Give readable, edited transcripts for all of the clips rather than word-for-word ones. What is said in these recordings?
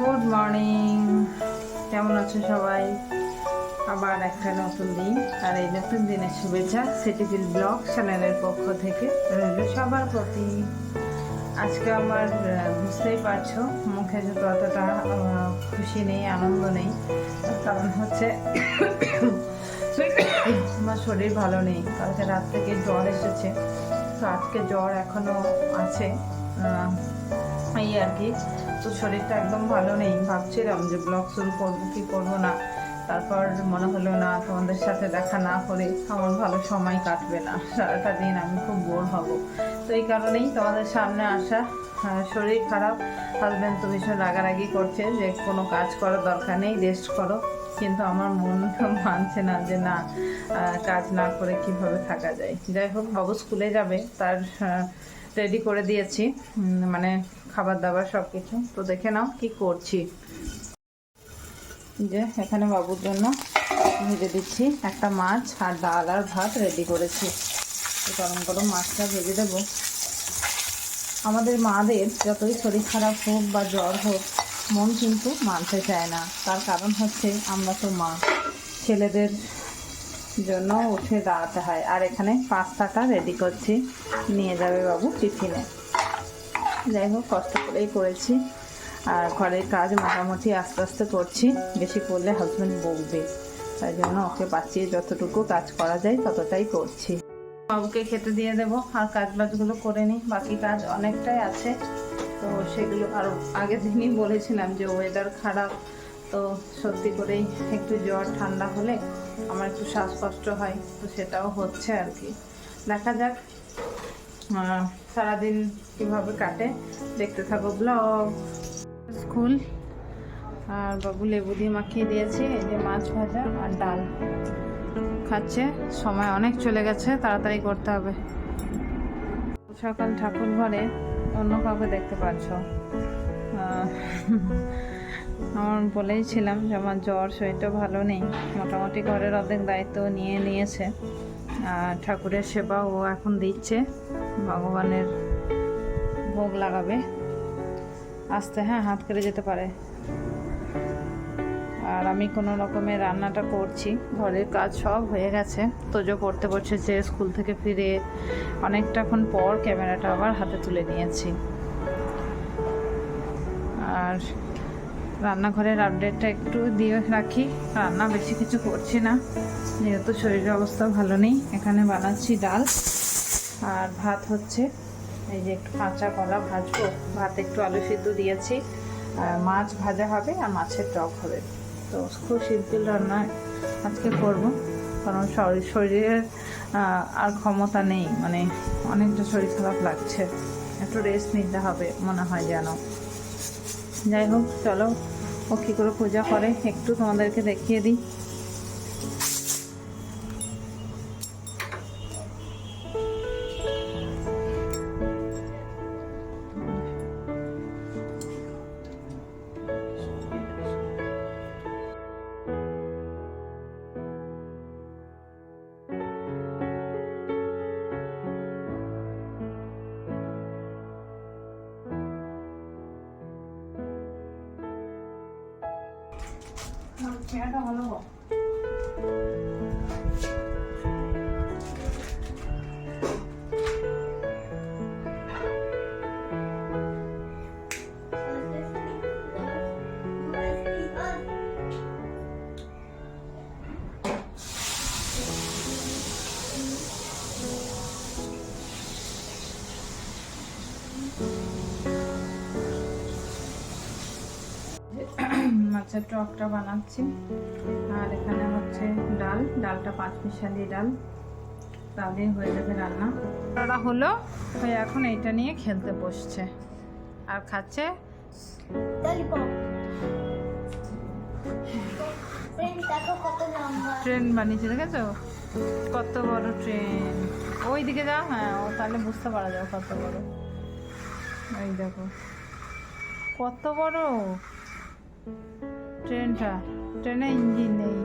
Good morning, কেমন আছো সবাই? আবার একটা নতুন দিন, আর এই নতুন দিনের শুভেচ্ছা সিটিফিল ব্লগ চ্যানেলের পক্ষ থেকে রইল সবার প্রতি। আজকে আমার বুঝতেই পারছো মুখে যত অতটা খুশি নেই, আনন্দ নেই। কারণ হচ্ছে আমার শরীর ভালো নেই, কালকে রাত থেকে জ্বর এসেছে। তো আজকে জ্বর এখনো আছে, এই আর কি। তো শরীরটা একদম ভালো নেই, ভাবছিলাম যে ব্লগ শুরু করবো কি করবো না। তারপর মনে হলো না, তোমাদের সাথে দেখা না করে আমার ভালো সময় কাটবে না, সারাটা দিন আমি খুব বোর হব। তো এই কারণেই তোমাদের সামনে আসা। শরীর খারাপ, হাজব্যান্ড তো ভীষণ রাগারাগি করছে যে কোনো কাজ করার দরকার নেই, রেস্ট করো। কিন্তু আমার মন মানছে না যে না, কাজ না করে কিভাবে থাকা যায়। যাই হোক, বাবু স্কুলে যাবে, তার রেডি করে দিয়েছি, মানে খাবার দাবার সব কিছু। তো দেখে নাও কি করছি। যে এখানে বাবুর জন্য ভেজে দিচ্ছি একটা মাছ, আর ডাল আর ভাত রেডি করেছি। গরম গরম মাছটা ভেজে দেবো। আমাদের মাদের যতই শরীর খারাপ হোক বা জ্বর হোক, মন কিন্তু মানতে চায় না। তার কারণ হচ্ছে আমরা তো মা, ছেলেদের জন্য উঠে দাঁড়াতে হয়। আর এখানে পাস্তাটা রেডি করছি, নিয়ে যাবে বাবু টিফিনে। যাই হোক, কষ্ট করেই করেছি। আর ঘরের কাজ মোটামুটি আস্তে আস্তে করছি, বেশি করলে হাজব্যান্ড বকবে। তাই জন্য ওকে বাঁচিয়ে যতটুকু কাজ করা যায় ততটাই করছি। বাবুকে খেতে দিয়ে দেবো, আর কাজ বাজগুলো করে নিই। বাকি কাজ অনেকটাই আছে, তো সেগুলো আরও আগের দিনই বলেছিলাম যে ওয়েদার খারাপ, তো সত্যি করেই একটু জ্বর ঠান্ডা হলে আমার একটু শ্বাসকষ্ট হয়, তো সেটাও হচ্ছে আর কি। দেখা যাক সারাদিন কীভাবে কাটে, দেখতে থাকো ব্লগ। স্কুল, আর বাবু লেবু দিয়ে মাখিয়ে দিয়েছি। এই যে মাছ ভাজা আর ডাল খাচ্ছে। সময় অনেক চলে গেছে, তাড়াতাড়ি করতে হবে। সকাল ঠাকুর ঘরে অন্য কাউকে দেখতে পাচ্ছ। আমার বলেইছিলাম যে আমার জ্বর, শরীরটা ভালো নেই। মোটামুটি ঘরের অর্ধেক দায়িত্ব নিয়ে নিয়েছে। আর ঠাকুরের সেবা ও এখন দিচ্ছে, ভগবানের ভোগ লাগাবে। আস্তে, হ্যাঁ, হাত কেটে যেতে পারে। আর আমি কোনো রকমের রান্নাটা করছি, ঘরের কাজ সব হয়ে গেছে। তোজো পড়তে বসেছে স্কুল থেকে ফিরে অনেকটাক্ষণ পর, ক্যামেরাটা আবার হাতে তুলে নিয়েছি। আর রান্নাঘরের আপডেটটা একটু দিয়ে রাখি। রান্না বেশি কিছু করছি না, যেহেতু শরীরের অবস্থা ভালো নেই। এখানে বানাচ্ছি ডাল, আর ভাত হচ্ছে। এই যে একটু কাঁচা কলা ভাজবো, ভাত একটু আলু সিদ্ধ দিয়েছি, মাছ ভাজা হবে আর মাছের টক হবে। তো খুব সিম্পল রান্না আজকে করব, কারণ শরীরের আর ক্ষমতা নেই, মানে অনেকটা শরীর খারাপ লাগছে, একটু রেস্ট নিতে হবে মনে হয় যেন। যাই হোক, চলো ও কী করে পূজা করে একটু তোমাদেরকে দেখিয়ে দিই। খেয়াটা ভালো হোক। মাছের টকটা বানাচ্ছি, আর এখানে হচ্ছে ডালটা 5 মিশালি ডাল, তাহলে হয়ে যাবে রান্না। ওরা হলো ওই এখন এইটা নিয়ে খেলতে বসছে আর খাচ্ছে ট্রেন বানিয়েছে, দেখেছো কত বড় ট্রেন। ওই দিকে যাও, হ্যাঁ, ও তাহলে বুঝতে পারা যাও কত বড়। ওই দেখো কত বড় ট্রেনটা, ট্রেনে ইঞ্জিন নেই।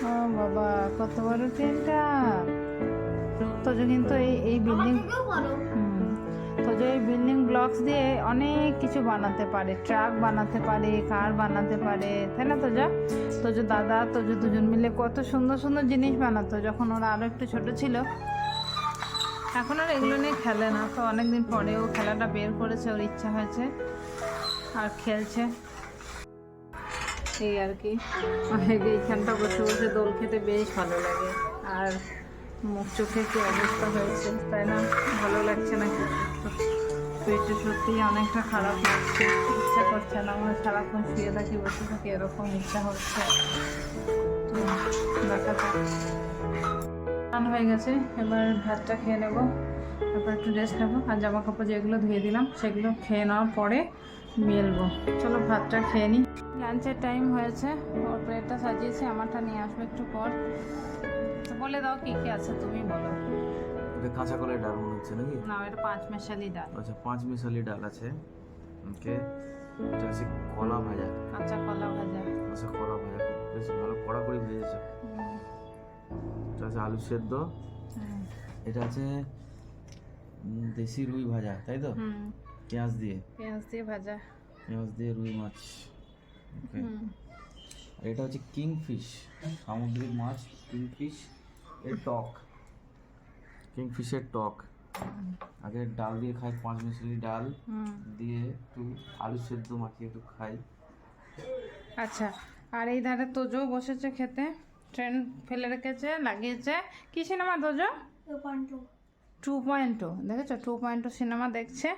ও বাবা, কত বড় ট্রেনটা। তো কিন্তু এই বিল্ডিং, তো তোজো এই বিল্ডিং ব্লকস দিয়ে অনেক কিছু বানাতে পারে, ট্রাক বানাতে পারে, কার বানাতে পারে, তাই না তোজো? তোজো দাদা তোজো দুজন মিলে কত সুন্দর সুন্দর জিনিস বানাতো যখন ওরা আরও একটু ছোট ছিল। এখন আর এগুলো নিয়ে খেলে না, তো অনেকদিন পরেও খেলাটা বের করেছে, ওর ইচ্ছা হয়েছে আর খেলছে এই আর কি। এইখানটা বসে বসে দোল খেতে বেশ ভালো লাগে। আর মুখ চোখে কি অবস্থা হয়েছে, তাই না? ভালো লাগছে না কিছু, পেটে সত্যিই অনেকটা খারাপ লাগছে, ইচ্ছা করছে না, আমরা সারাক্ষণ শুয়ে থাকি বসে থাকি এরকম ইচ্ছা হচ্ছে। তো দেখা যাক। স্নান হয়ে গেছে, এবার ভাতটা খেয়ে নেবো, তারপর একটু রেস্ট নেবো, আর জামা কাপড় যেগুলো ধুয়ে দিলাম সেগুলো খেয়ে নেওয়ার পরে মেলবো। চলো ভাতটা খেয়ে নিই। লাঞ্চের টাইম হয়েছে, ওর প্লেটটা সাজিয়েছি, আমারটা নিয়ে আসবো একটু পর। তো বলে দাও কি কি আছে, তুমি বলো। এটা কাঁচা কলাই ডাল মনে হচ্ছে নাকি? না, এটা 5 মেশালি ডাল। আচ্ছা 5 মিশালি ডাল আছে। ওকে, এটা আছে কলা ভাজা, কাঁচা কলা ভাজা। আচ্ছা কলা ভাজা বেশ ভালো কড়া করে ভেজেছে। এটা আছে আলু সেদ্ধ। এটা আছে দেশি রুই ভাজা, তাই তো? পেঁয়াজ দিয়ে ভাজা, পেঁয়াজ দিয়ে রুই মাছ। ওকে, আর এটা হচ্ছে কিংফিশ, সামুদ্রিক মাছ কিংফিশ এর টক, কিংফিশের টক। আগে ডাল দিয়ে খাই, 5 মিশালি ডাল দিয়ে একটু আলু সেদ্ধ মাখিয়ে একটু খাই। আচ্ছা, আর এই ধারে তোজো বসেছে খেতে, ট্রেন ফেলে রেখেছে, লাগিয়েছে। কি সিনেমা তোজো? 2.2 দেখেছো? 2.2 সিনেমা দেখছে।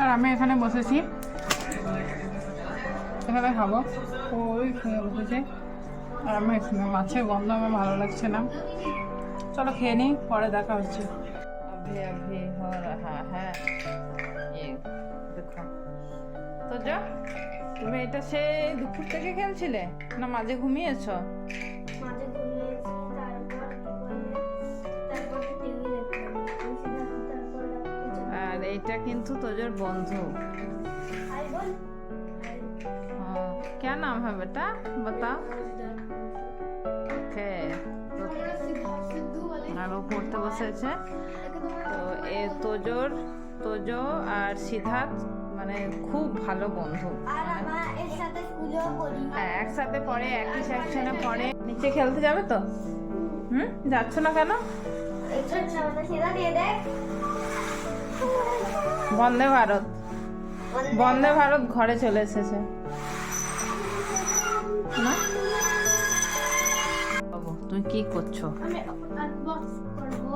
আর আমি এখানে বসেছি, এখানে খাবো, ওই শুনে বসেছে। আর আমি এখানে মাছের গন্ধ আমার ভালো লাগছে না। চলো খেয়ে নিই, পরে দেখা হচ্ছে। अभी अभी हो रहा है ये देखो। তো যা, তুমি এটা সে দুপুর থেকে খেলছিলে না মাঝে ঘুমিয়েছো? মাঝে ঘুমিয়েছি, তারপর টিভি দেখলাম, তারপর আর এইটা কিন্তু তোজোর বন্ধু। হাই বল। क्या नाम है बेटा, बताओ। ওকে, আর ও পড়তে বসেছে। তো এ তোজো আর সিদ্ধার্থ মানে খুব ভালো বন্ধু, আর আমরা এর সাথে স্কুলেও পড়ি। হ্যাঁ একসাথে পড়ে, একই সেকশনে পড়ে। নিচে খেলতে যাবে তো? যাচ্ছ না কেন? এই ছোট ছোট সিধা দিয়ে দেখ। বন্দে ভারত, বন্দে ভারত ঘরে চলে এসেছে না? বাবু তুমি কি করছো? আমি আনবক্স করব।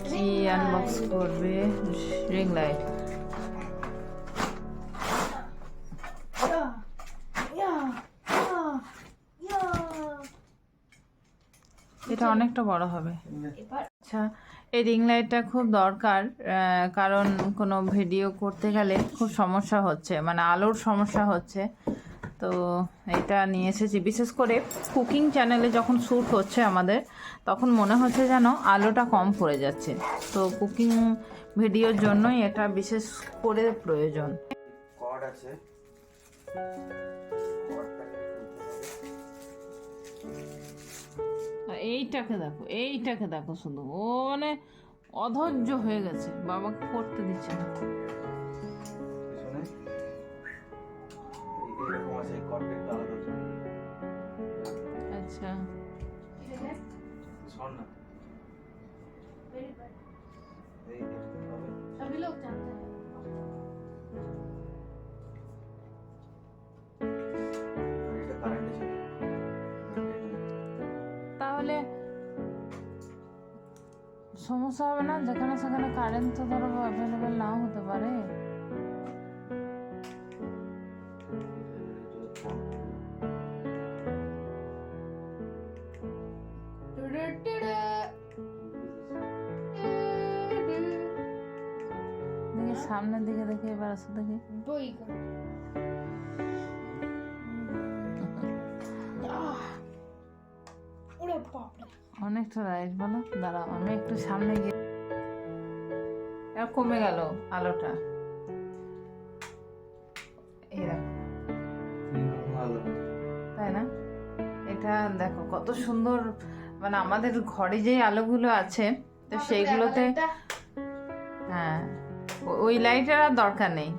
কি আনবক্স করবে? Ring light. এটা অনেকটা বড় হবে। আচ্ছা, এই রিং লাইটটা খুব দরকার, কারণ কোনো ভিডিও করতে গেলে খুব সমস্যা হচ্ছে, মানে আলোর সমস্যা হচ্ছে। তো এটা নিয়ে এসেছি, বিশেষ করে কুকিং চ্যানেলে যখন শ্যুট হচ্ছে আমাদের, তখন মনে হচ্ছে যেন আলোটা কম পড়ে যাচ্ছে। তো কুকিং ভিডিওর জন্যই এটা বিশেষ করে প্রয়োজন। কর্ড আছে, এইটাকে দেখো শুধু, ও মানে অধৈর্য হয়ে গেছে, বাবাকে করতে দিচ্ছে না। পিছনে এইরকম আছে, কর্ডটা একটু আলাদা আছে। আচ্ছা, শোন না, এই দেখতে হবে। सभी लोग जानते हैं। আর এটা কারেন্ট আছে। তাহলে সমস্যা হবে না? যেখানে সেখানে কারেন্ট তো ধরো অ্যাভেলেবেল নাও হতে পারে। দেখি সামনের দিকে, দেখি এবার আসো, দেখি অনেকটা রাইট বলো। দাঁড়াও আমি একটু সামনে গিয়ে, কমে গেল আলোটা। এই দেখো দেখো কত সুন্দর, মানে আমাদের ঘরে যে আলোগুলো আছে তো সেইগুলোতে, হ্যাঁ ওই লাইটের আর দরকার নেই।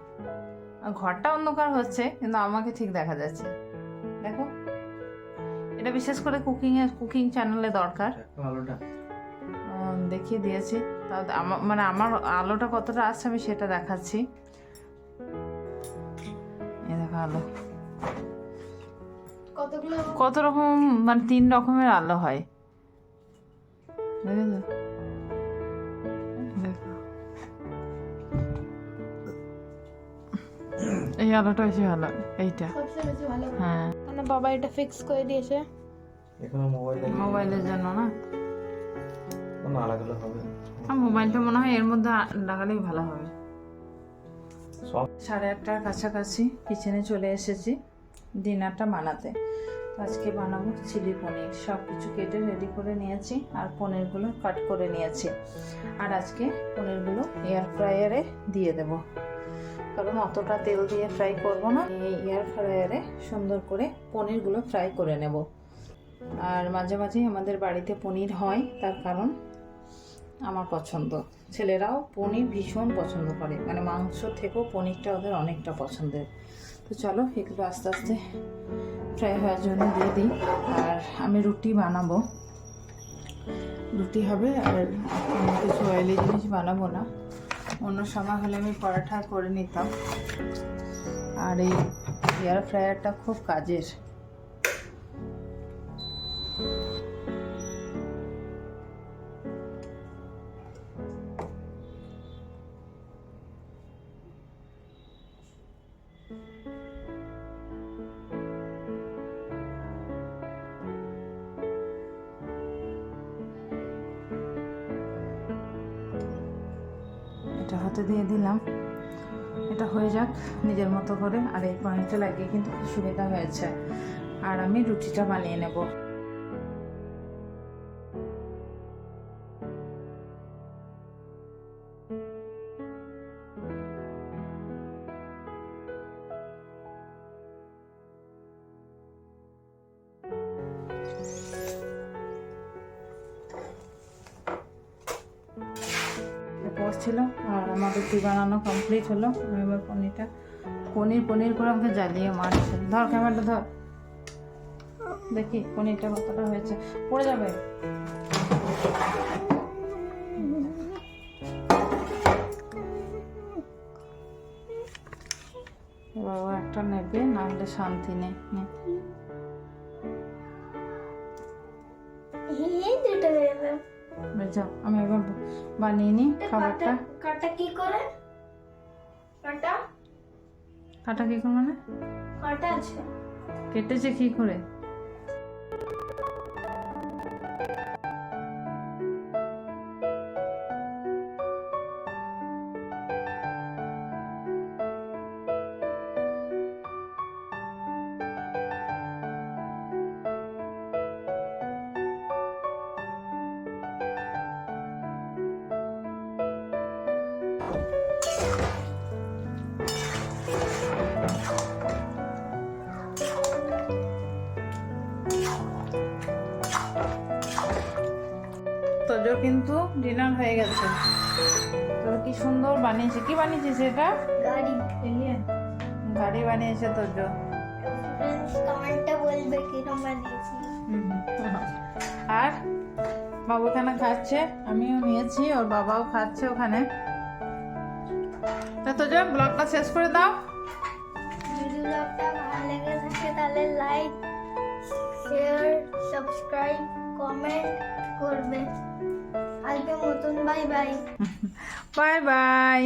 আর ঘরটা অন্ধকার হচ্ছে কিন্তু আমাকে ঠিক দেখা যাচ্ছে। দেখো এটা বিশেষ করে কুকিং চ্যানেলে দরকার। আলোটা দেখিয়ে দিয়েছি, মানে আমার আলোটা কতটা আসছে আমি সেটা দেখাচ্ছি। এই দেখো আলো কত রকম, মানে 3 রকমের আলো হয়, বুঝলে? দেখো এই আলোটা বেশি ভালো, এইটা হ্যাঁ। মানে বাবা এটা ফিক্স করে দিয়েছে এখানে মোবাইলের জন্য না, না লাগালে হবে। মোবাইলটা মনে হয় এর মধ্যে লাগালেই ভালো হবে। সব 8:30টার কাছাকাছি কিচেনে চলে এসেছি ডিনারটা বানাতে। তো আজকে বানাবো চিলি পনির। সব কিছু কেটে রেডি করে নিয়েছি আর পনিরগুলো কাট করে নিয়েছি। আর আজকে পনিরগুলো এয়ার ফ্রায়ারে দিয়ে দেব, কারণ অতটা তেল দিয়ে ফ্রাই করব না। এই এয়ার ফ্রায়ারে সুন্দর করে পনিরগুলো ফ্রাই করে নেব। আর মাঝে মাঝেই আমাদের বাড়িতে পনির হয়, তার কারণ আমার পছন্দ। ছেলেরাও পনির ভীষণ পছন্দ করে, মানে মাংস থেকেও পনিরটা ওদের অনেকটা পছন্দের। তো চলো এগুলো আস্তে আস্তে ফ্রাই হওয়ার জন্য দিয়ে দিই। আর আমি রুটি বানাবো, রুটি হবে, আর কোনো কিছু অয়েলি জিনিস বানাবো না। অন্য সময় হলে আমি পরাঠা করে নিতাম। আর এই এয়ার ফ্রায়ারটা খুব কাজের। এটা হাতে দিয়ে দিলাম, এটা হয়ে যাক নিজের মতো করে। আর এই পয়েন্টটা লাগিয়ে কিন্তু খুব সুবিধা হয়েছে। আর আমি রুটিটা বানিয়ে নেব। বসছিল আর আমার রুটি বানানো কমপ্লিট হলো। আমি এবার পনির করে আমাকে জ্বালিয়ে মারছে। ধর ক্যামেরাটা ধর, দেখি পনিরটা কতটা হয়েছে। পড়ে যাবে। এবার ও একটা নেবে, না হলে শান্তি নেই। যাও আমি এবার বানিয়ে নিই খাবারটা। কাটা কি করে? কাটা কি করে মানে? কাটা আছে, কেটেছে কি করে? তোজো কিন্তু ডিনার হয়ে গেছে। তো কি সুন্দর বানিয়েছে। কি বানিয়েছিস এটা? গাড়ি বানিয়েছে তোজো। ফ্রেন্ডস কমেন্টে বলবে কিরকম বানিয়েছি। আর বাবু এখানে খাচ্ছে, আমিও নিয়েছি, ওর বাবাও খাচ্ছে ওখানে। তো তোজো ব্লগটা শেষ করে দাও। যদি ব্লগটা ভালো লেগে থাকে তাহলে লাইক, শেয়ার, সাবস্ক্রাইব, কমেন্ট করবে। আজকে মতন বাই বাই। Bye bye.